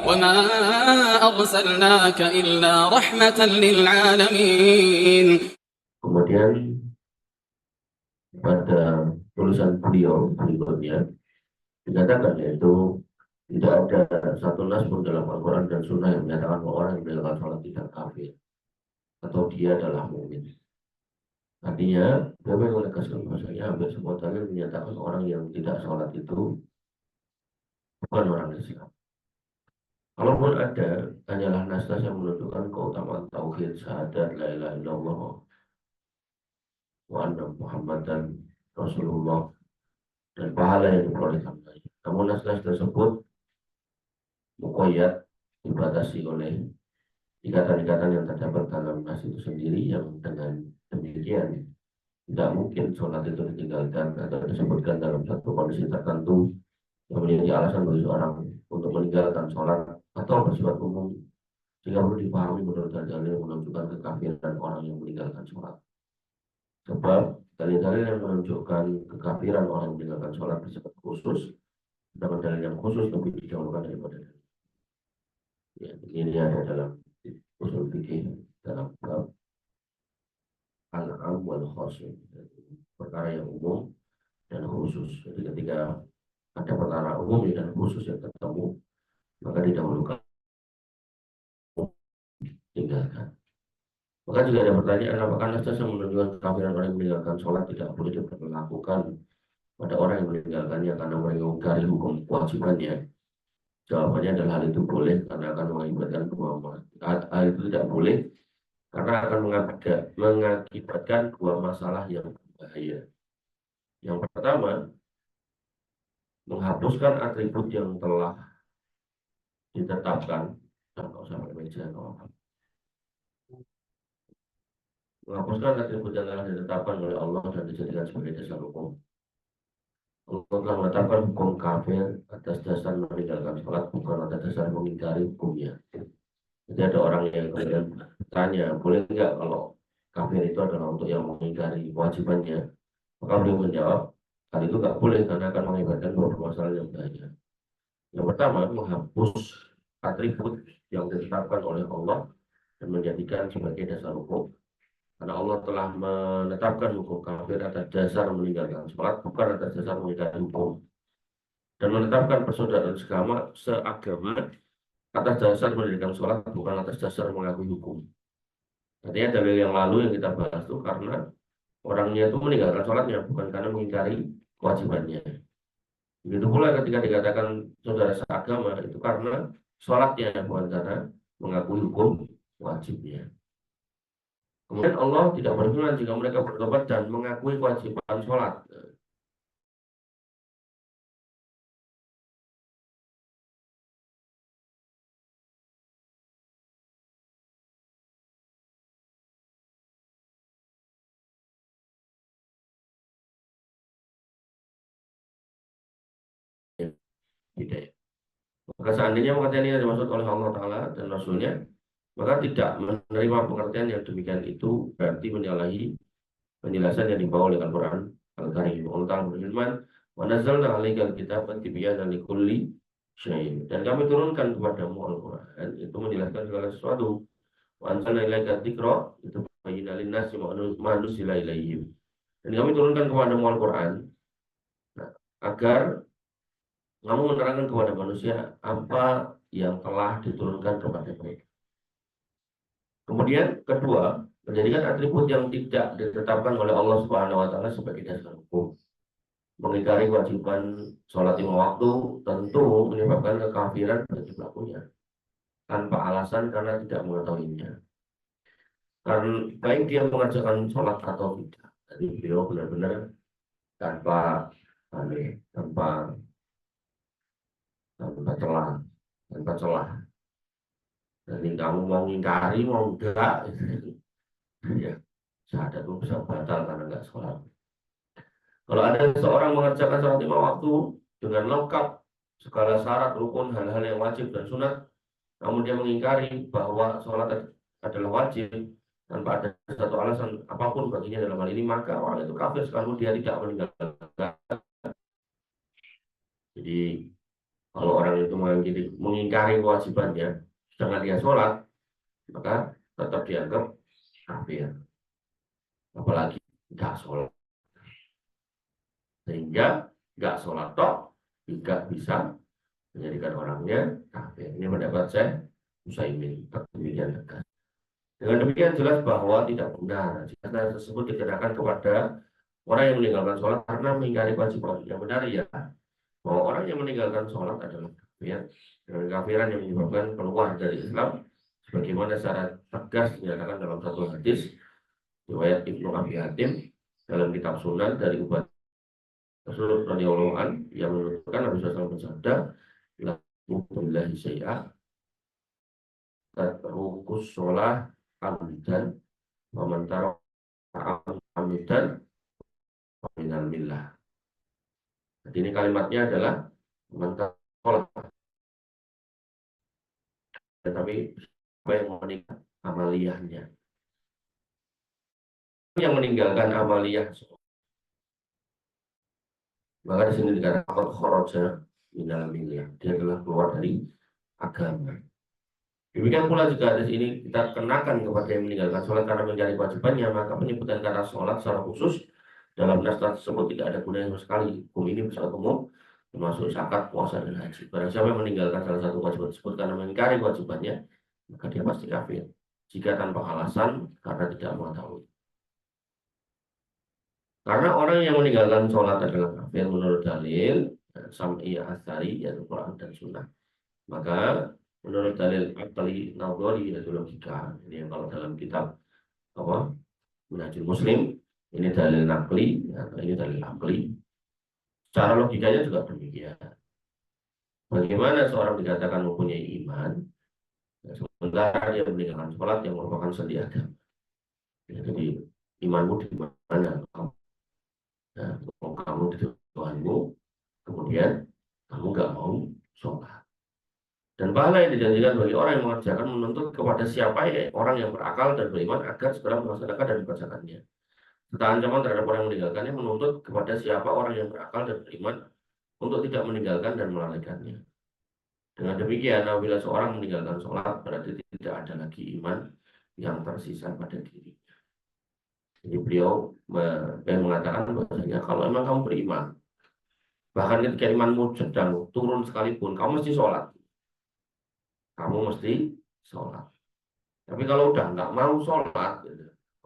وما أرسلناك إلا رحمة للعالمين. Kemudian pada tulisan beliau berikutnya dikatakan, yaitu tidak ada satu nas pun dalam Al-Quran dan Sunnah yang menyatakan bahwa orang yang meninggalkan sholat tidak kafir atau dia adalah mukmin. Artinya, beliau menegaskan bahasanya hampir semua dalil menyatakan orang yang tidak sholat itu bukan orang Islam. Kalaupun ada, hanyalah nas-nas yang menunjukkan keutamaan tauhid, syahadat, la ilaha illallah, wa anna Muhammadan Rasulullah, dan pahala yang diperoleh karenanya. Namun nas-nas tersebut muqayyad, dibatasi oleh ikatan-ikatan yang terdapat dalam nas itu sendiri, yang dengan demikian tidak mungkin sholat itu ditinggalkan atau disebutkan dalam satu kondisi tertentu yang menjadi alasan bagi seorang untuk meninggalkan sholat atau bersifat umum, sehingga perlu dipahami menurut dalil yang menunjukkan kekafiran orang yang meninggalkan sholat. Sebab dalil-dalil yang menunjukkan kekafiran orang yang meninggalkan sholat bersifat khusus, dapat dalil yang khusus lebih didahulukan daripada dalil. Ya, ini ada dalam usul fikih dalam bab al-am wal khasus, perkara yang umum dan khusus. Jadi ketika ada perkara umum dan khusus yang ketemu, maka didahulukan, tinggalkan. Maka juga ada pertanyaan, apakah nas yang menunjukkan kekafiran orang yang meninggalkan sholat tidak boleh diperlakukan pada orang yang meninggalkannya karena mengingkari hukum kewajibannya? Jawabannya adalah hal itu boleh karena akan mengakibatkan hal itu tidak boleh karena akan mengakibatkan dua masalah yang berbahaya. Yang pertama, menghapuskan atribut yang telah ditetapkan, menghapuskan atribut yang telah ditetapkan oleh Allah dan dijadikan sebagai dasar hukum. Allah telah menetapkan hukum kafir atas dasar meninggalkan sholat, bukan atas dasar mengingkari hukumnya. Jadi ada orang yang kemudian tanya, boleh nggak kalau kafir itu adalah untuk yang mengingkari kewajibannya? Maka beliau menjawab, hal itu nggak boleh karena akan mengakibatkan beberapa masalah yang banyak. Yang pertama, menghapus atribut yang ditetapkan oleh Allah dan menjadikan sebagai dasar hukum. Karena Allah telah menetapkan hukum kafir atas dasar meninggalkan sholat, bukan atas dasar mengingkari hukum. Dan menetapkan persaudaraan seagama atas dasar mendirikan sholat, bukan atas dasar mengakui hukum. Artinya dalil yang lalu yang kita bahas itu karena orangnya itu meninggalkan sholatnya, bukan karena mengingkari kewajibannya. Begitu pula ketika dikatakan saudara seagama, itu karena sholatnya, bukan karena mengakui hukum wajibnya. Kemudian Allah tidak berfirman jika mereka bertobat dan mengakui kewajiban sholat. Tidak. Maka seandainya pengertian ini dimaksud oleh Allah Ta'ala dan Rasulnya, maka tidak menerima pengertian yang demikian itu berarti menyalahi penjelasan yang dibawa oleh Al-Quran Al-Karim. Allah Ta'ala berfirman, wa nazzalna 'alaikal kitaba tibyanan likulli syai'. Dan kami turunkan kepadamu Al-Quran itu menjelaskan segala sesuatu. Wa anzalna ilaika dzikra itu bayyinal linnasi ma nuzila ilaihim. Dan kami turunkan kepadamu Al-Quran agar kamu menerangkan kepada manusia apa yang telah diturunkan kepada mereka. Kemudian kedua, menjadikan atribut yang tidak ditetapkan oleh Allah Subhanahu wa taala sebagai dasar hukum. Mengingkari kewajiban sholat lima waktu tentu menyebabkan kekafiran bagi pelakunya tanpa alasan karena tidak mengetahuinya. Karena baik dia mengerjakan sholat atau tidak. Jadi beliau benar-benar tanpa celah. Jadi kamu mau ngingkari mau enggak, ya syahadat itu bisa batal karena enggak sholat. Kalau ada seorang mengerjakan sholat lima waktu dengan lengkap segala syarat, rukun, hal-hal yang wajib dan sunat, namun dia mengingkari bahwa sholat adalah wajib tanpa ada satu alasan apapun baginya dalam hal ini, maka orang itu kafir sekalipun dia tidak meninggalkan. Jadi Kalau orang itu mengingkari kewajibannya, sedangkan dia sholat, maka tetap dianggap kafir. Apalagi nggak sholat. Sehingga nggak sholat toh juga bisa menjadikan orangnya kafir. Ini pendapat saya Utsaimin, demikian tegas. Dengan demikian jelas bahwa tidak benar jika hal tersebut dikenakan kepada orang yang meninggalkan sholat karena mengingkari kewajiban. Yang benar ya bahwa orang yang meninggalkan sholat adalah kafir, dengan kafiran yang menyebabkan keluar dari Islam, sebagaimana secara tegas dinyatakan dalam satu hadis riwayat Ibnu Abi Hatim dalam kitab Sunan dari Ubadah Rasul radhiyallahu an yang menunjukkan Nabi SAW bersabda, la billahi syai'a rukus sholah amidan wa man taraka amidan minal millah. Jadi ini kalimatnya adalah man sholat, tetapi apa yang meninggalkan amaliyahnya, yang meninggalkan amaliyah, maka di sini dikatakan kharaja minal millah, dia telah keluar dari agama. Demikian pula jika hadis ini kita kenakan kepada yang meninggalkan sholat karena mencari kewajibannya, maka penyebutan kata sholat secara khusus dalam nas tersebut tidak ada gunanya sama sekali. Hukum ini bersifat umum, termasuk zakat, puasa, dan haji. Barang siapa yang meninggalkan salah satu kewajiban tersebut karena mengingkari kewajibannya, maka dia pasti kafir. Jika tanpa alasan karena tidak mengetahui. Karena orang yang meninggalkan sholat adalah kafir menurut dalil Sam'i Asari, yaitu Quran dan Sunnah. Maka menurut dalil akli nadhari, yaitu logika, ini yang kalau dalam kitab Minhajul Muslim, ini dalil nakli, atau ini dalil akli. Secara logikanya juga demikian. Bagaimana seorang dikatakan mempunyai iman, sementara dia meninggalkan sholat yang merupakan sendi agama. Jadi imanmu di mana? Kamu di Tuhanmu, kemudian kamu nggak mau sholat. Dan pahala yang dijanjikan bagi orang yang mengerjakan menuntut kepada siapa ya orang yang berakal dan beriman agar segera melaksanakan dan dibacakannya. Serta ancaman terhadap orang yang meninggalkannya menuntut kepada siapa orang yang berakal dan beriman untuk tidak meninggalkan dan melalaikannya. Dengan demikian, apabila seorang meninggalkan sholat, berarti tidak ada lagi iman yang tersisa pada dirinya. Jadi beliau mengatakan bahwasanya kalau memang kamu beriman, bahkan ketika imanmu sedang turun sekalipun, kamu mesti sholat. Kamu mesti sholat. Tapi kalau udah nggak mau sholat,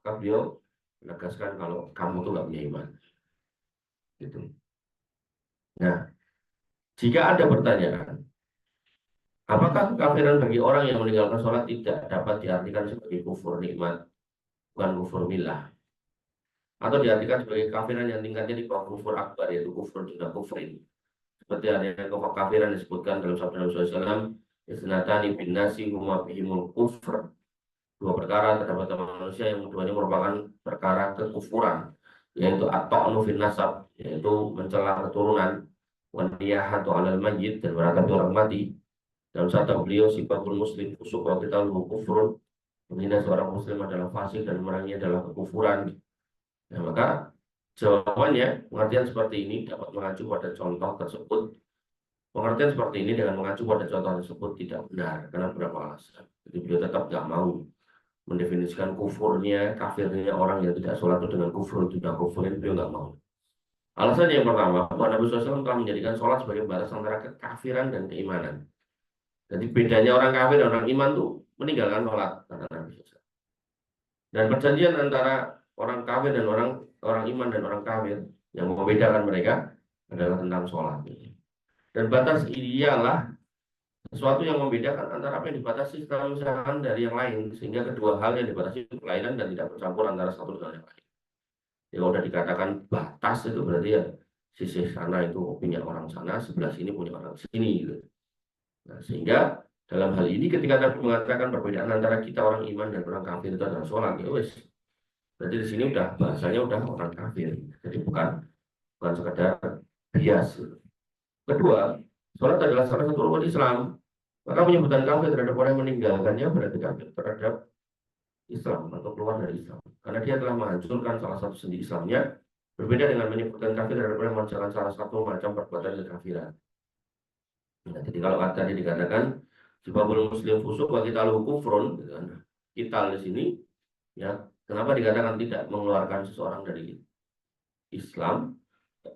maka beliau menegaskan kalau kamu tuh nggak punya iman. Gitu. Nah, jika ada pertanyaan, apakah kekafiran bagi orang yang meninggalkan sholat tidak dapat diartikan sebagai kufur nikmat, bukan kufur millah, atau diartikan sebagai kekafiran yang tingkatnya di bawah kufur akbar, yaitu kufur juga kufrin, seperti adanya kekafiran disebutkan dalam sabda Nabi SAW, isnatani bin nasi huma bihimul kufr, dua perkara terdapat manusia yang keduanya merupakan perkara kekufuran, yaitu at-ta'nu fin nasab, yaitu mencela keturunan, waniyahatu alal mayyit, dan meratapi orang mati. Dalam sabda beliau, sifatul muslim fusuk wa qitaluhu kufrun, menghina seorang muslim adalah fasik dan memeranginya adalah kekufuran. Nah, maka jawabannya, pengertian seperti ini dapat mengacu pada contoh tersebut. Pengertian seperti ini dengan mengacu pada contoh tersebut tidak benar karena beberapa alasan. Jadi beliau tetap tidak mau mendefinisikan kufurnya, kafirnya orang yang tidak sholat itu dengan kufur, tidak kufurin, beliau nggak mau. Alasan yang pertama, bahwa Nabi SAW telah menjadikan sholat sebagai batas antara kekafiran dan keimanan. Jadi bedanya orang kafir dan orang iman itu meninggalkan sholat, kata Nabi SAW. Dan perjanjian antara orang kafir dan orang iman dan orang kafir yang membedakan mereka adalah tentang sholat. Dan batas ialah sesuatu yang membedakan antara apa yang dibatasi setelah misalkan dari yang lain, sehingga kedua hal yang dibatasi itu kelainan dan tidak bercampur antara satu dengan yang lain. Jadi kalau sudah dikatakan batas itu berarti ya sisi sana itu punya orang sana, sebelah sini punya orang sini gitu. Nah, sehingga dalam hal ini ketika Nabi mengatakan perbedaan antara kita orang iman dan orang kafir itu adalah sholat, ya wes. Berarti di sini udah bahasanya udah orang kafir. Jadi bukan sekedar bias. Kedua, sholat adalah salah satu rukun Islam. Maka penyebutan kafir terhadap orang yang meninggalkannya berarti kafir terhadap Islam atau keluar dari Islam. Karena dia telah menghancurkan salah satu sendi Islamnya, berbeda dengan menyebutkan kafir terhadap orang yang mengerjakan salah satu macam perbuatan kekafiran. Nah, jadi kalau tadi dikatakan sebabul muslim fusuk wa qitaluhu kufrun, gitu kan. Qital di sini ya, kenapa dikatakan tidak mengeluarkan seseorang dari Islam,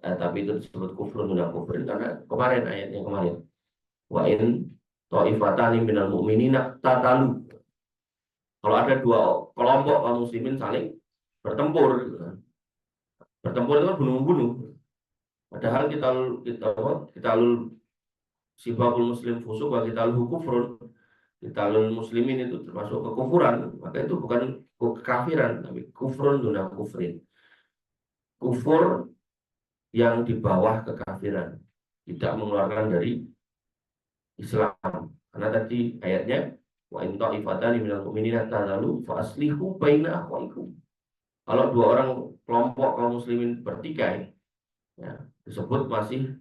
tapi itu disebut kufrun dan kufrin karena kemarin ayatnya kemarin wa in ta'ifatani minal mu'minina tatalu. Kalau ada dua kelompok kaum muslimin saling bertempur, gitu kan. Bertempur itu kan bunuh-bunuh. Padahal kita sibabul muslim fusuk wa qitalul kufrun. Qitalul muslimin itu termasuk kekufuran, maka itu bukan kekafiran, tapi kufrun duna kufrin. Kufur yang di bawah kekafiran, tidak mengeluarkan dari Islam. Karena tadi ayatnya wa in ta'ifatani minal mu'minina tadalu fa aslihu baina akhwaikum. Kalau dua orang kelompok kaum muslimin bertikai, ya, disebut masih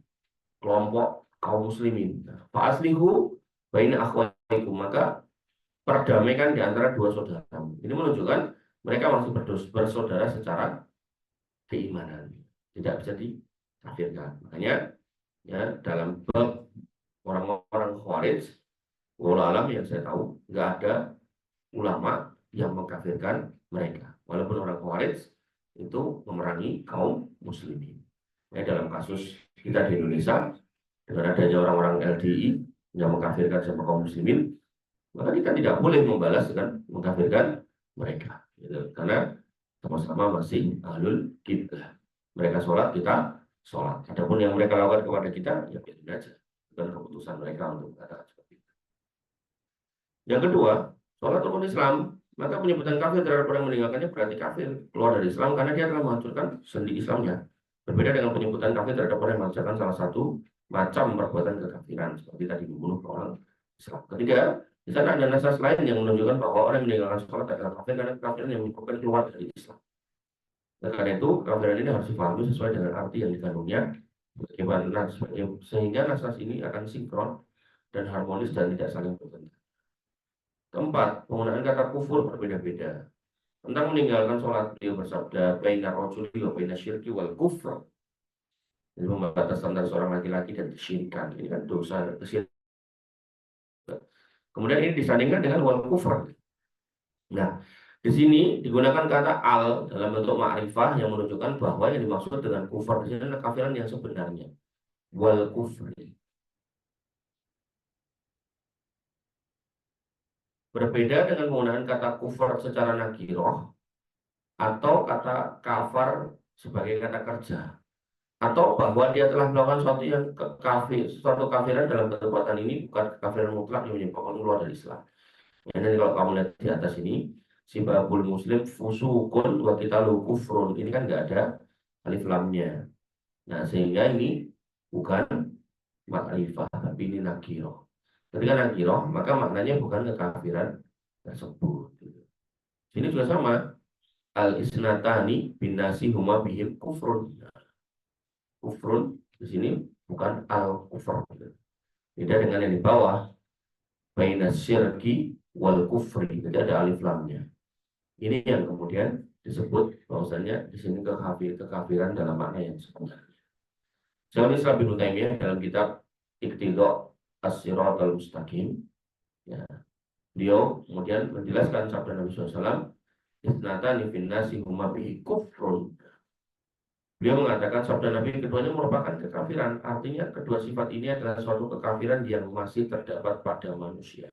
kelompok kaum muslimin. Fa aslihu baina akhwaikum, maka perdamaikan di antara dua saudara. Ini menunjukkan mereka masih bersaudara secara keimanan, tidak bisa dikafirkan. Makanya ya dalam bab orang-orang Khawarij, walau alam yang saya tahu nggak ada ulama yang mengkafirkan mereka, walaupun orang Khawarij itu memerangi kaum muslimin. Ya, dalam kasus kita di Indonesia dengan adanya orang-orang LDI yang mengkafirkan sama kaum muslimin, maka kita tidak boleh membalas dengan mengkafirkan mereka, gitu. Karena sama-sama masih ahlul kiblah. Mereka sholat, kita sholat. Adapun yang mereka lakukan kepada kita, ya biarin aja. Bukan keputusan mereka untuk mengatakan seperti itu. Yang kedua, sholat rukun Islam. Maka penyebutan kafir terhadap orang yang meninggalkannya berarti kafir, keluar dari Islam karena dia telah menghancurkan sendi Islamnya. Berbeda dengan penyebutan kafir terhadap orang yang mengerjakan salah satu macam perbuatan kekafiran, seperti tadi membunuh orang Islam. Ketiga, di sana ada nasas lain yang menunjukkan bahwa orang yang meninggalkan sholat adalah kafir karena kekafiran yang menyebabkan keluar dari Islam. Dan karena itu, kekafiran ini harus dipahami sesuai dengan arti yang dikandungnya, sehingga nasas ini akan sinkron dan harmonis dan tidak saling bertentangan. Keempat, penggunaan kata kufur berbeda-beda. Tentang meninggalkan sholat, beliau bersabda, "Baina rajuli wa baina syirki wal kufr." Jadi membatas antara seorang laki-laki dan kesyirikan. Ini kan dosa kesyirikan. Kemudian ini disandingkan dengan wal kufr. Nah, di sini digunakan kata al dalam bentuk ma'rifah yang menunjukkan bahwa yang dimaksud dengan kufur di sini adalah kafiran yang sebenarnya. Wal kufr. Berbeda dengan penggunaan kata kufur secara nakiroh atau kata kafar sebagai kata kerja, atau bahwa dia telah melakukan suatu kafiran dalam perbuatan ini bukan kafiran mutlak yang menyebabkan keluar dari Islam. Ya, nanti kalau kamu lihat di atas ini, sibabul muslim fusukun wa qitaluhu kufrun, ini kan nggak ada alif lamnya. Nah, sehingga ini bukan makrifah, tapi ini nakiroh. Ketika nakiroh, maka maknanya bukan kekafiran tersebut. Ini juga sama. Al-isnatani bin nasi huma bihim kufrun. Kufrun di sini bukan al-kufr. Beda dengan yang di bawah. Baina syirki wal kufri. Jadi ada alif lamnya. Ini yang kemudian disebut bahwasanya di sini kekafiran dalam makna yang sebenarnya. Syaikhul Islam Ibnu Taimiyah dalam kitab Iqtida' As-Siratal Mustaqim, ya, beliau kemudian menjelaskan sabda Nabi SAW, isnatani fin nasi huma bihi kufrun. Beliau mengatakan sabda Nabi keduanya merupakan kekafiran. Artinya kedua sifat ini adalah suatu kekafiran yang masih terdapat pada manusia,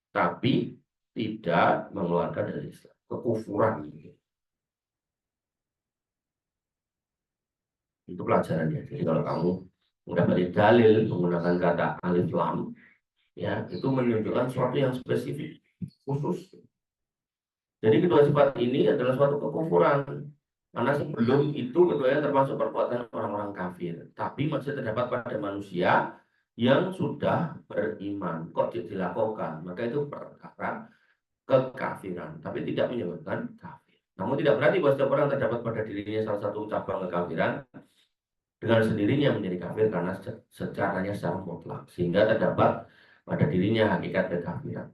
tapi tidak mengeluarkan dari Islam. Kekufuran itu pelajarannya. Jadi kalau kamu mendapati dalil menggunakan kata alif lam, ya, itu menunjukkan sesuatu yang spesifik khusus. Jadi kedua sifat ini adalah suatu kekufuran, karena sebelum itu keduanya termasuk perbuatan orang-orang kafir, tapi masih terdapat pada manusia yang sudah beriman. Kok dilakukan? Maka itu perkara kekafiran, tapi tidak menyebabkan kafir. Namun tidak berarti bahwa setiap orang terdapat pada dirinya salah satu cabang kekafiran dengan sendirinya menjadi kafir karena secara mutlak, sehingga terdapat pada dirinya hakikat kekafiran.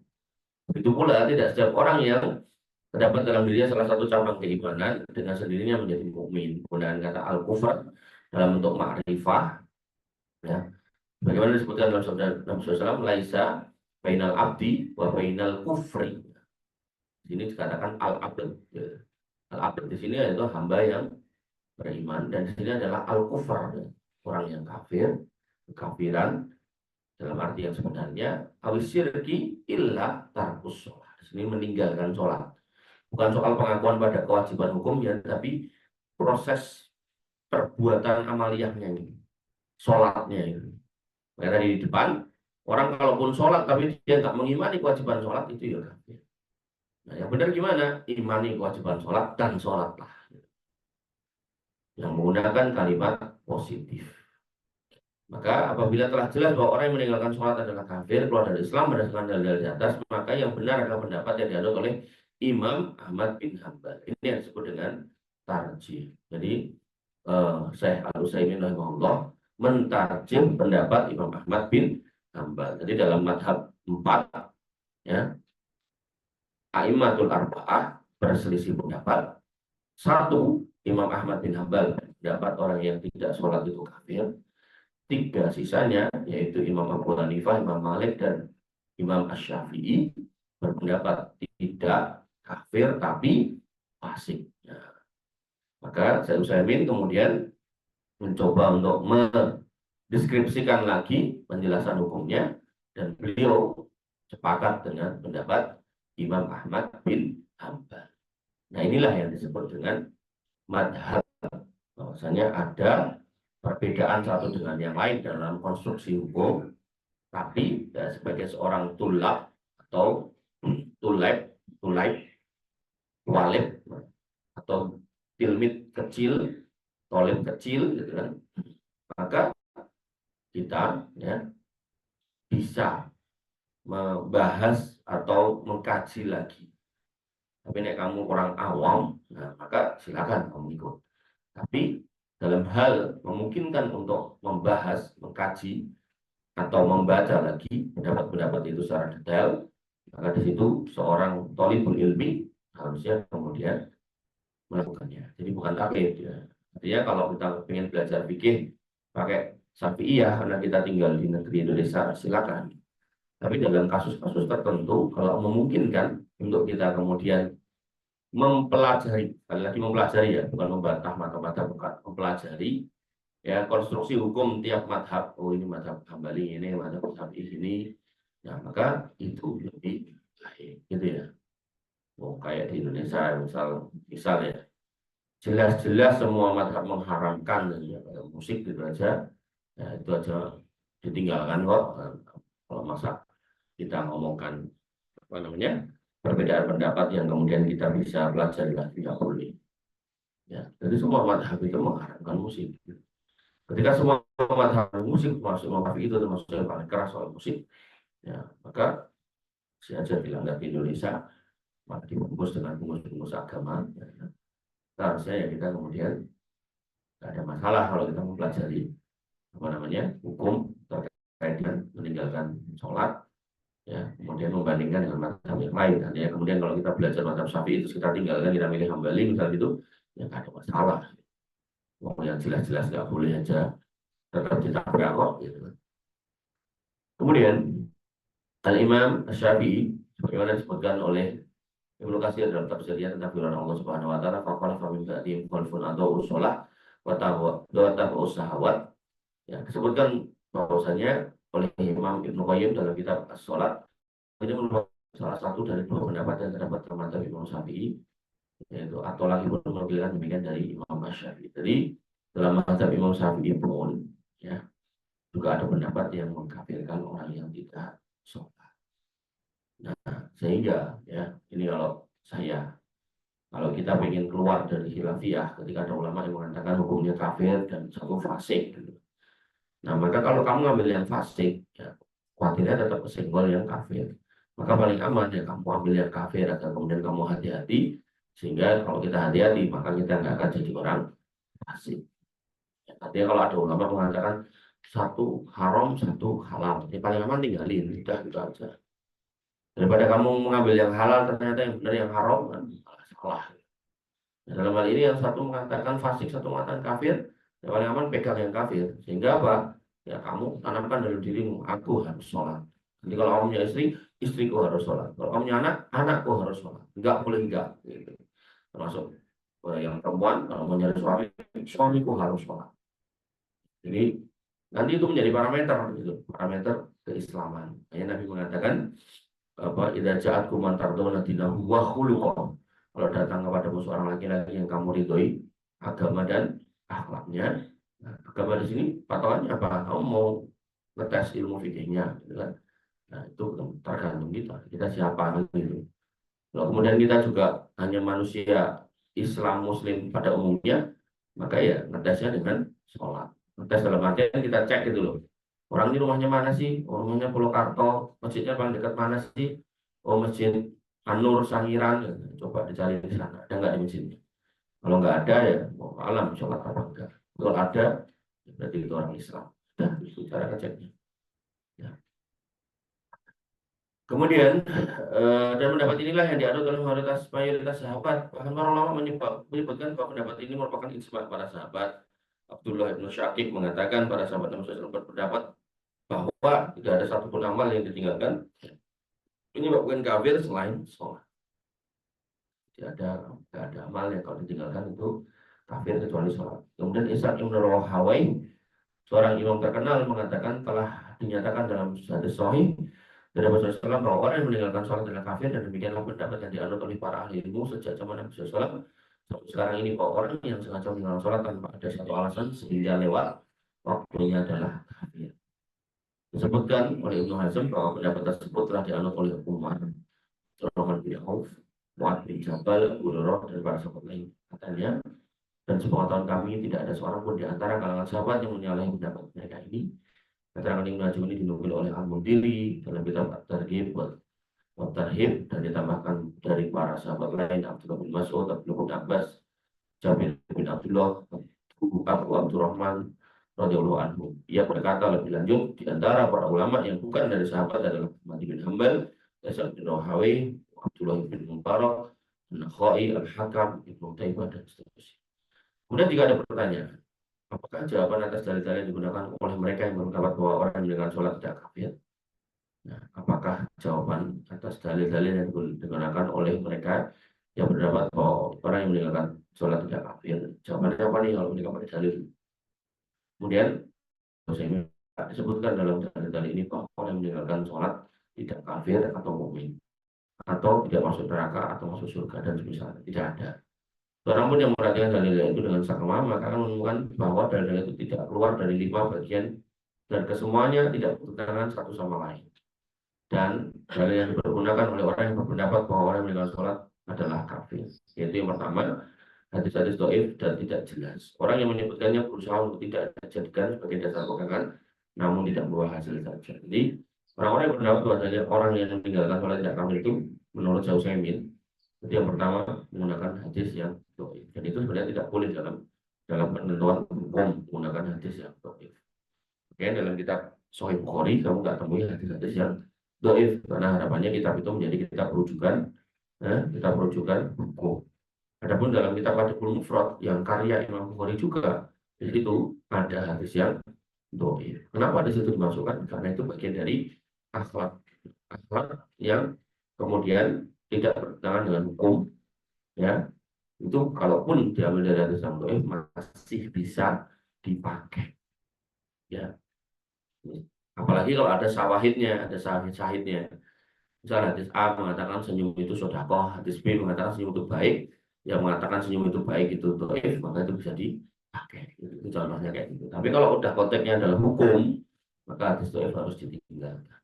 Begitu pula tidak setiap orang yang terdapat dalam dirinya salah satu cabang keimanan dengan sendirinya menjadi mukmin. Penggunaan kata al-kufr dalam bentuk ma'rifah, ya, Bagaimana disebutkan dalam sabda Nabi SAW, laisa bainal abdi wa bainal kufri. Di sini dikatakan al-abd. Ya. Al-abd di sini adalah hamba yang beriman, dan di sini adalah al-kufar, ya. Orang yang kafir, kekafiran dalam arti yang sebenarnya, awisyirki illa tarkus sholat. Di sini meninggalkan sholat. Bukan soal pengakuan pada kewajiban hukumnya, tapi proses perbuatan amaliyahnya ini, sholatnya ini. Makanya tadi di depan, orang kalaupun sholat tapi dia nggak mengimani kewajiban sholat, itu ya kafir. Nah, yang benar gimana? Imani kewajiban sholat dan sholatlah. Yang menggunakan kalimat positif. Maka apabila telah jelas bahwa orang yang meninggalkan sholat adalah kafir, keluar dari Islam berdasarkan dalil di atas, maka yang benar adalah pendapat yang dianut oleh Imam Ahmad bin Hanbal. Ini yang disebut dengan tarjih. Jadi Syekh Al-Utsaimin rahimahullah mentarjih pendapat Imam Ahmad bin Hanbal. Jadi dalam madhab 4, ya, A'immatul Arba'ah berselisih pendapat. 1, Imam Ahmad bin Hanbal pendapat orang yang tidak sholat itu kafir. 3 sisanya, yaitu Imam Abu Hanifah, Imam Malik, dan Imam Asy-Syafi'i berpendapat tidak kafir tapi fasik. Nah, maka Syekh Utsaimin kemudian mencoba untuk mendeskripsikan lagi penjelasan hukumnya, dan beliau sepakat dengan pendapat Imam Ahmad bin Hanbal. Nah, inilah yang disebut dengan madhab. Bahwasanya ada perbedaan satu dengan yang lain dalam konstruksi hukum, tapi ya, sebagai seorang tulab atau walib atau tilmid kecil, tolib kecil, gitu kan, maka kita, ya, bisa membahas atau mengkaji lagi. Tapi nek kamu kurang awam, nah, maka silakan kamu ikut. Tapi dalam hal memungkinkan untuk membahas, mengkaji, atau membaca lagi pendapat-pendapat itu secara detail, maka di situ seorang thalibul ilmi harusnya kemudian melakukannya. Jadi bukan taklid, ya. Artinya kalau kita ingin belajar fikih pakai Syafi'iyah karena kita tinggal di negeri Indonesia, silakan. Tapi dalam kasus-kasus tertentu, kalau memungkinkan untuk kita kemudian mempelajari, sekali lagi mempelajari, ya, bukan membantah mata-mata, bukan, mempelajari, ya, konstruksi hukum tiap madhab. Oh, ini madhab Hambali, ini madhab Syafi'i ini, ya, maka itu lebih baik, gitu ya. Oh, kayak di Indonesia misal ya, jelas-jelas semua madhab mengharamkan, ya, musik gitu aja, ya, itu aja ditinggalkan kok. Kalau masa kita ngomongkan apa namanya perbedaan pendapat yang kemudian kita bisa pelajari lagi, tidak boleh. Ya, jadi semua madhab itu mengharamkan musik. Ketika semua madhab musik, masuk madhab itu termasuk yang paling keras soal musik, ya, maka saja dilanggar di Indonesia, maka dibungkus dengan bungkus-bungkus agama. Ya. Harusnya ya kita kemudian tidak ada masalah kalau kita mempelajari apa namanya hukum terkait dengan meninggalkan sholat, ya, kemudian membandingkan dengan madhab yang lain. Artinya kemudian kalau kita belajar madhab Syafi'i itu kita tinggalkan, kita milih Hambali misal itu, ya nggak ada masalah. Yang jelas-jelas nggak boleh aja tetap ditabrak kok, gitu. Kemudian Al-Imam Asy-Syafi'i sebagaimana disebutkan oleh Ibnu Katsir dalam tafsirnya tentang firman Allah Subhanahu wa taala, faqala fa min ba'dihim khalfun adau shalah wa tabu syahawat. Ya, disebutkan bahwasanya oleh Imam Ibnu Qayyim dalam kitab As-Shalat, ini merupakan salah satu dari 2 pendapat yang terdapat dalam mazhab Imam Syafi'i, yaitu atau lagi pun menukilkan demikian dari Imam Syafi'i. Jadi dalam mazhab Imam Syafi'i pun, ya, juga ada pendapat yang mengkafirkan orang yang tidak sholat. Nah, sehingga, ya, ini kalau kita ingin keluar dari khilafiyah, ketika ada ulama yang mengatakan hukumnya kafir dan satu fasik, gitu. Nah, maka kalau kamu ngambil yang fasik, ya, khawatirnya tetap kesenggol yang kafir. Maka paling aman ya kamu ambil yang kafir agar kemudian kamu hati-hati, sehingga kalau kita hati-hati maka kita nggak akan jadi orang fasik. Ya, artinya kalau ada ulama mengatakan satu haram, satu halal, ya paling aman tinggalin, udah gitu aja. Daripada kamu mengambil yang halal ternyata yang benar yang haram, kan salah. Nah, dalam hal ini yang satu mengatakan fasik, satu mengatakan kafir, yang paling aman pegang yang kafir. Sehingga apa? Ya kamu tanamkan dalam dirimu, aku harus sholat. Jadi kalau kamu punya istri, istriku harus sholat. Kalau kamu punya anak, anakku harus sholat. Enggak boleh enggak. Gitu. Termasuk yang perempuan, kalau mau nyari suami, suamiku harus sholat. Jadi nanti itu menjadi parameter, gitu, parameter keislaman. Makanya Nabi mengatakan apa? Idza ja'atkum man tardawna dinahu wa khuluquhu. Kalau datang kepada seorang laki-laki yang kamu ridhoi agama dan akhlaknya. Nah, agama di sini patokannya apa? Kamu mau ngetes ilmu fikihnya, gitu kan? Nah, itu tergantung kita. Kita siapa gitu. Kalau kemudian kita juga hanya manusia Islam Muslim pada umumnya, maka ya ngetesnya dengan sholat. Ngetes dalam artian kita cek gitu loh. Orang ini rumahnya mana sih? Oh, rumahnya Purwokarto. Masjidnya paling dekat mana sih? Oh, masjid Anur Sangiran. Coba dicari di sana. Ada nggak di masjidnya? Kalau nggak ada ya, mau alam sholat apa enggak. Kalau ada, berarti itu orang Islam. Nah, itu cara ngeceknya. Ya. Kemudian dan pendapat inilah yang dianut oleh mayoritas sahabat. Bahkan para ulama menyebutkan bahwa pendapat ini merupakan ijma para sahabat. Abdullah bin Syakib mengatakan para sahabat Nabi SAW berpendapat bahwa tidak ada satupun amal yang ditinggalkan menyebabkan kafir selain sholat. Tidak ada amal yang kalau ditinggalkan itu kafir kecuali sholat. Kemudian Ishaq bin Rahawai, seorang imam terkenal, mengatakan telah dinyatakan dalam hadis sahih dari Rasulullah SAW bahwa orang yang meninggalkan sholat adalah kafir, dan demikianlah pendapat yang dianut oleh para ahli ilmu sejak zaman Nabi SAW. Sekarang ini bahwa orang yang sengaja meninggalkan sholat tanpa ada satu alasan sehingga lewat waktunya adalah kafir. Disebutkan oleh Ibnu Hazm bahwa pendapat tersebut telah dianut oleh Umar, Rahman bin Auf, Mu'ad bin Jabal, Abu Hurairah, dan para sahabat lain. Katanya, dan sepengetahuan kami tidak ada seorang pun di antara kalangan sahabat yang menyalahi pendapat mereka ini. Keterangan Ibnu Hazm ini dinukil oleh Al-Mundiri dalam kitab At-Targhib wa Tarhib, dan ditambahkan dari para sahabat lain, Abdullah bin Mas'ud, Abdullah bin Abbas, Jabir bin Abdullah, Abu Abdurrahman radhiyallahu anhu. Ia berkata lebih lanjut, di antara para ulama yang bukan dari sahabat adalah Ahmad bin Hanbal, Ishaq bin Rahawi, Abdullah bin Mubarak, An-Nakhai, Al-Hakam, Ibnu Taimiyah, dan seterusnya. Kemudian jika ada pertanyaan, apakah jawaban atas dalil-dalil yang digunakan oleh mereka yang berpendapat bahwa orang yang meninggalkan sholat tidak kafir? Nah, apakah jawaban atas dalil-dalil yang digunakan oleh mereka yang berpendapat bahwa orang yang meninggalkan sholat tidak kafir? Jawabannya apa nih kalau mereka pakai dalil? Kemudian saya disebutkan dalam dalil-dalil ini bahwa orang yang meninggalkan sholat tidak kafir atau mukmin, atau tidak masuk neraka atau masuk surga dan sebagainya. Tidak ada. Orang pun yang memperhatikan dalil itu dengan saksama, maka akan menemukan bahwa dalil itu tidak keluar dari 5 bagian dan kesemuanya tidak bertentangan satu sama lain. Dan dalil yang dipergunakan oleh orang yang berpendapat bahwa orang yang meninggalkan sholat adalah kafir. Yaitu yang pertama, hadis-hadis dhaif dan tidak jelas. Orang yang menyebutkannya berusaha untuk tidak dijadikan sebagai dasar pegangan, namun tidak membawa hasil saja. Jadi orang-orang yang berpendapat bahwa orang yang meninggalkan sholat tidak kafir itu menurut Utsaimin, jadi yang pertama menggunakan hadis yang dhaif. Dan itu sebenarnya tidak boleh dalam penentuan hukum menggunakan hadis yang dhaif. Oke, dalam kitab Sahih Bukhari kamu nggak temui hadis-hadis yang dhaif, karena harapannya kitab itu menjadi kitab rujukan hukum. Adapun dalam kitab Adabul Mufrad yang karya Imam Bukhari juga, di situ ada hadis yang dhaif. Kenapa di situ dimasukkan? Karena itu bagian dari akhlak yang kemudian tidak bertentangan dengan hukum, ya. Itu kalaupun diambil dari hadis yang dhaif masih bisa dipakai, ya. Apalagi kalau ada syahidnya, ada syahid-syahidnya. Misalnya hadis A mengatakan senyum itu sedekah, hadis B mengatakan senyum itu baik, yang mengatakan senyum itu baik itu dhaif, maka itu bisa dipakai. Itu contohnya kayak gitu. Tapi kalau udah konteksnya dalam hukum, maka hadis dhaif harus ditinggalkan.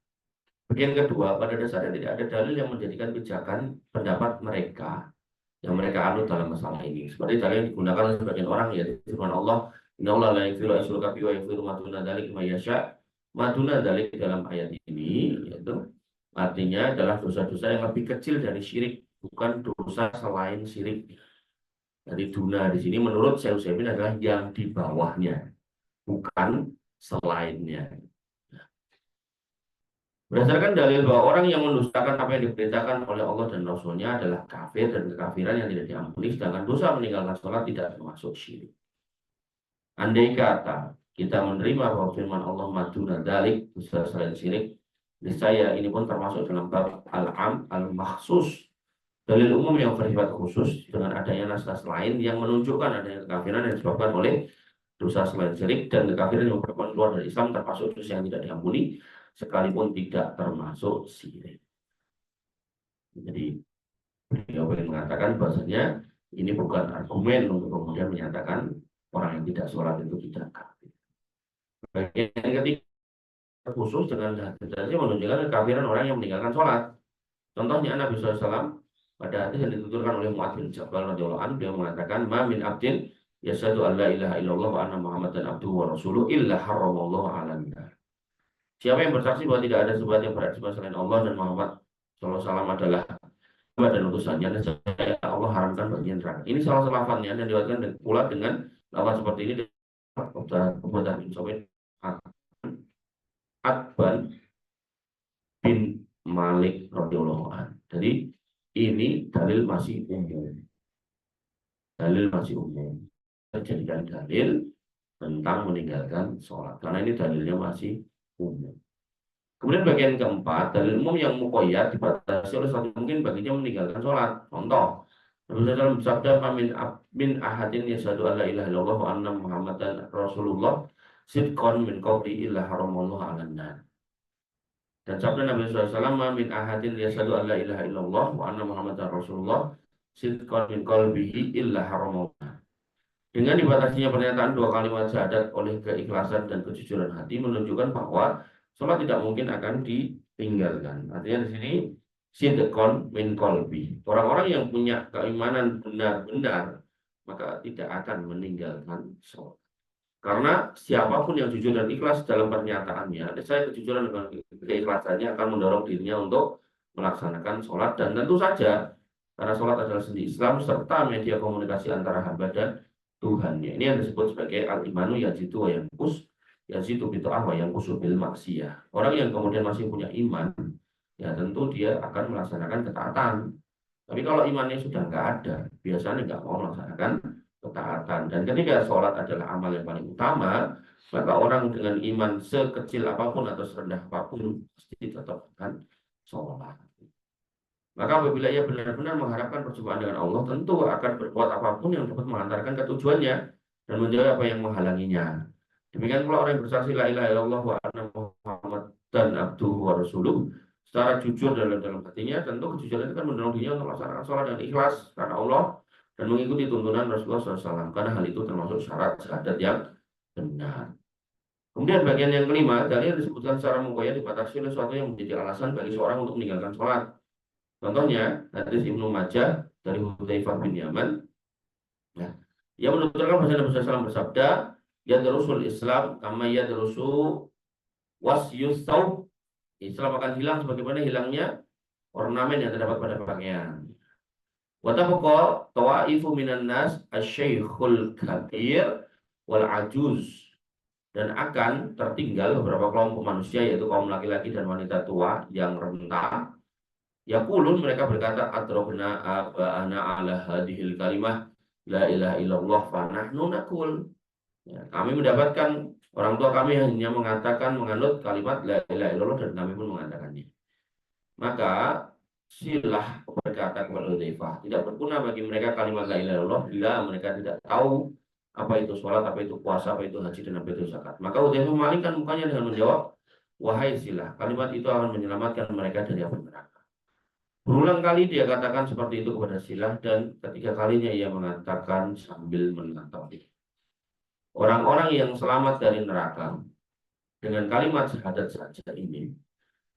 Bagian kedua, pada dasarnya tidak ada dalil yang menjadikan pijakan pendapat mereka yang mereka anut dalam masalah ini. Seperti dalil yang digunakan oleh sebagian orang, yaitu firman Allah, Innallaha la yaghfiru an yushraka bihi wa yaghfiru ma duna dzalika liman yasha'. Ma duna dzalika dalam ayat ini yaitu artinya adalah dosa-dosa yang lebih kecil dari syirik, bukan dosa selain syirik. Jadi duna di sini menurut Syekh Utsaimin adalah yang di bawahnya, bukan selainnya. Berdasarkan dalil bahwa orang yang mendustakan apa yang diperintahkan oleh Allah dan Rasulnya adalah kafir, dan kekafiran yang tidak diampuni, sedangkan dosa meninggalkan sholat tidak termasuk syirik. Andai kata kita menerima bahwa firman Allah maduna dzalik, dosa selain syirik, niscaya ini pun termasuk dalam bab al-am al-makhsus, dalil umum yang bersifat khusus dengan adanya nas-nas lain yang menunjukkan adanya kekafiran yang disebabkan oleh dosa selain syirik, dan kekafiran yang menyebabkan keluar dari Islam termasuk dosa yang tidak diampuni sekalipun tidak termasuk syirik. Jadi beliau ingin mengatakan bahasanya ini bukan argumen untuk kemudian menyatakan orang yang tidak sholat itu tidak kafir. Bagian yang ketiga khusus dengan hadis menunjukkan kekafiran orang yang meninggalkan sholat. Contohnya Nabi SAW pada hadis yang dituturkan oleh Mu'adz bin Jabal radhiyallahu anhu, dia mengatakan ma min abdin yashhadu an la ilaha illallah wa anna muhammadan abduhu wa rasuluhu illa harramallahu 'alan nar. Siapa yang bersaksi bahwa tidak ada sesuatu yang berhak disembah selain Allah dan Muhammad sallallahu alaihi wasallam adalah hamba dan utusannya, dan Allah haramkan bagian neraka. Ini salah satu lafaznya yang diwakilkan pula dengan lafaz seperti ini kepada Atban bin Malik radhiyallahu anhu. Jadi ini dalil masih umum. Dalil masih umum. Dijadikan dalil tentang meninggalkan sholat. Karena ini dalilnya masih umum. Kemudian bagian keempat, dalil umum yang muqayyad dibatasi oleh satu mungkin baginya meninggalkan sholat. Contoh, Nabi SAW bersabda, min ahadin yashhadu an la ilaha illallah wa anna muhammadan rasulullah sidqan min qawli illa haramallahu 'alan nar. Dan sabda Nabi SAW, min ahadin yashhadu an la ilaha illallah wa anna muhammadan rasulullah sidqan min qalbihi illa haramallahu. Dengan dibatasinya pernyataan dua kalimat syahadat oleh keikhlasan dan kejujuran hati menunjukkan bahwa sholat tidak mungkin akan ditinggalkan. Artinya di sini sidqan min qalbi. Orang-orang yang punya keimanan benar-benar maka tidak akan meninggalkan sholat. Karena siapapun yang jujur dan ikhlas dalam pernyataannya, saya kejujuran dan keikhlasannya akan mendorong dirinya untuk melaksanakan sholat. Dan tentu saja karena sholat adalah sendi Islam serta media komunikasi antara hamba dan Tuhannya. Ini yang disebut sebagai al-imanu yazidu wa yanqus, yazidu bid'ah wa yanqusu bil maksiyah. Orang yang kemudian masih punya iman, ya tentu dia akan melaksanakan ketaatan. Tapi kalau imannya sudah nggak ada, biasanya nggak mau melaksanakan ketaatan. Dan ketika sholat adalah amal yang paling utama, maka orang dengan iman sekecil apapun atau serendah apapun pasti tetap akan sholat. Maka apabila ia benar-benar mengharapkan perjumpaan dengan Allah, tentu akan berbuat apapun yang dapat mengantarkan ke tujuannya dan menjauhi apa yang menghalanginya. Demikian pula orang yang bersaksi la ilaha illallah wa anna muhammadan abduhu wa rasuluh secara jujur dalam hatinya, tentu kejujuran itu akan mendorong dirinya untuk melaksanakan sholat dengan ikhlas karena Allah dan mengikuti tuntunan Rasulullah SAW, karena hal itu termasuk syarat syahadat yang benar. Kemudian bagian yang kelima, dalil disebutkan secara muqayyad dibatasi oleh sesuatu yang menjadi alasan bagi seorang untuk meninggalkan sholat. Contohnya, hadis Ibnu Majah dari Hudzaifah bin Yaman, ya, yang menuturkan bahwa Nabi SAW bersabda, yadrusul Islam kama yadrusu wasyus thawb. Islam akan hilang sebagaimana hilangnya ornamen yang terdapat pada pakaian. Wa tabqa tawaifu minan nas asy-syaikhul kabir wal ajuz, dan akan tertinggal beberapa kelompok manusia yaitu kaum laki-laki dan wanita tua yang renta. Yaqulun, mereka berkata, adrobna aba'ana ala hadhil kalimah la ilaha illallah fa nahnu naqul. Ya, kami mendapatkan orang tua kami hanya mengatakan menganut kalimat la ilaha illallah dan kami pun mengatakannya. Maka silah berkata kepada Hudzaifah, tidak berguna bagi mereka kalimat la ilaha illallah bila mereka tidak tahu apa itu sholat, apa itu puasa, apa itu haji, dan apa itu zakat. Maka Hudzaifah memalingkan mukanya dengan menjawab, wahai silah, kalimat itu akan menyelamatkan mereka dari api neraka. Berulang kali dia katakan seperti itu kepada silah, dan ketiga kalinya ia mengatakan sambil menatap dia. Orang-orang yang selamat dari neraka dengan kalimat syahadat saja ini,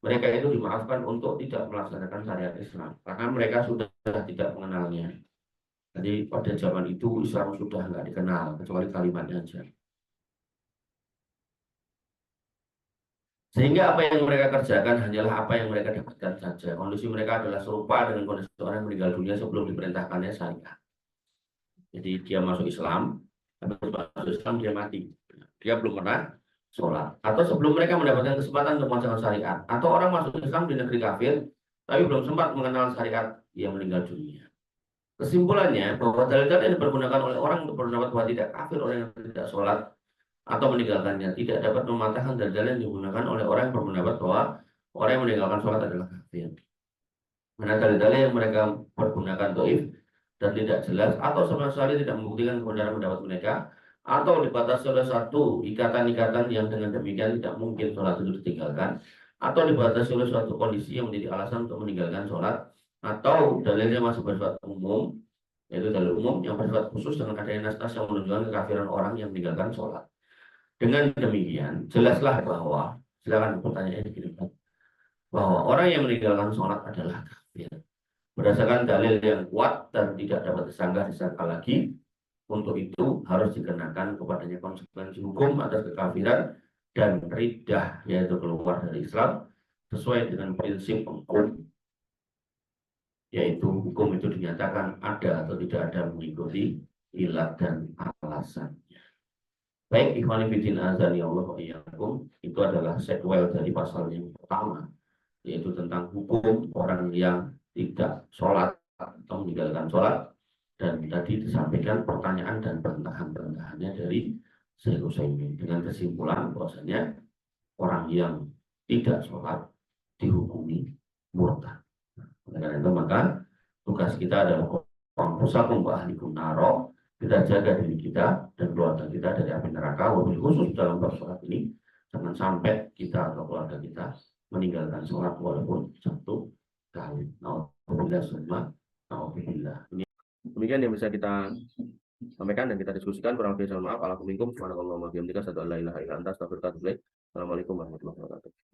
mereka itu dimaafkan untuk tidak melaksanakan syariat Islam karena mereka sudah tidak mengenalnya. Jadi pada zaman itu Islam sudah nggak dikenal kecuali kalimatnya saja. Sehingga apa yang mereka kerjakan hanyalah apa yang mereka dapatkan saja. Kondisi mereka adalah serupa dengan kondisi orang yang meninggal dunia sebelum diperintahkannya syariat. Jadi dia masuk Islam, tapi masuk Islam dia mati. Dia belum pernah sholat. Atau sebelum mereka mendapatkan kesempatan untuk melaksanakan syariat. Atau orang masuk Islam di negeri kafir, tapi belum sempat mengenal syariat, dia meninggal dunia. Kesimpulannya, bahwa dalil-dalil yang dipergunakan oleh orang untuk berpendapat bahwa tidak kafir orang yang tidak sholat atau meninggalkannya tidak dapat mematahkan dalil yang digunakan oleh orang yang berpendapat bahwa orang yang meninggalkan sholat adalah kafir. Karena dalil-dalil yang mereka pergunakan doif dan tidak jelas atau sama sekali tidak membuktikan kebenaran pendapat mereka atau dibatasi oleh satu ikatan-ikatan yang dengan demikian tidak mungkin sholat itu ditinggalkan atau dibatasi oleh suatu kondisi yang menjadi alasan untuk meninggalkan sholat atau dalilnya masih bersifat umum, yaitu dalil umum yang bersifat khusus dengan adanya nas-nas yang menunjukkan kekafiran orang yang meninggalkan sholat. Dengan demikian jelaslah bahwa, silakan pertanyaannya dikirimkan, bahwa orang yang meninggalkan sholat adalah kafir berdasarkan dalil yang kuat dan tidak dapat disangka lagi. Untuk itu harus dikenakan kepadanya konsekuensi hukum atas kekafiran dan riddah, yaitu keluar dari Islam, sesuai dengan prinsip hukum, yaitu hukum itu dinyatakan ada atau tidak ada mengikuti ilat dan alasannya. Baik, ikhwan fillah azani Allah wa iyyakum, itu adalah sequel dari pasal yang pertama, yaitu tentang hukum orang yang tidak sholat atau meninggalkan sholat. Dan tadi disampaikan pertanyaan dan bantahan-bantahannya dari Syekh Utsaimin dengan kesimpulan bahwasanya orang yang tidak sholat dihukumi murtad. Oleh karena itu maka tugas kita adalah anfusakum wa ahlikum naro, kita jaga diri kita dan keluarga kita dari api neraka. Wabil khusus dalam bab sholat ini, jangan sampai kita atau keluarga kita meninggalkan sholat walaupun satu kali. Nauzubillah summa nauzubillah. Demikian yang bisa kita sampaikan dan kita diskusikan. Kurang lebih mohon maaf. Assalamualaikum warahmatullahi wabarakatuh. Assalamualaikum warahmatullahi wabarakatuh.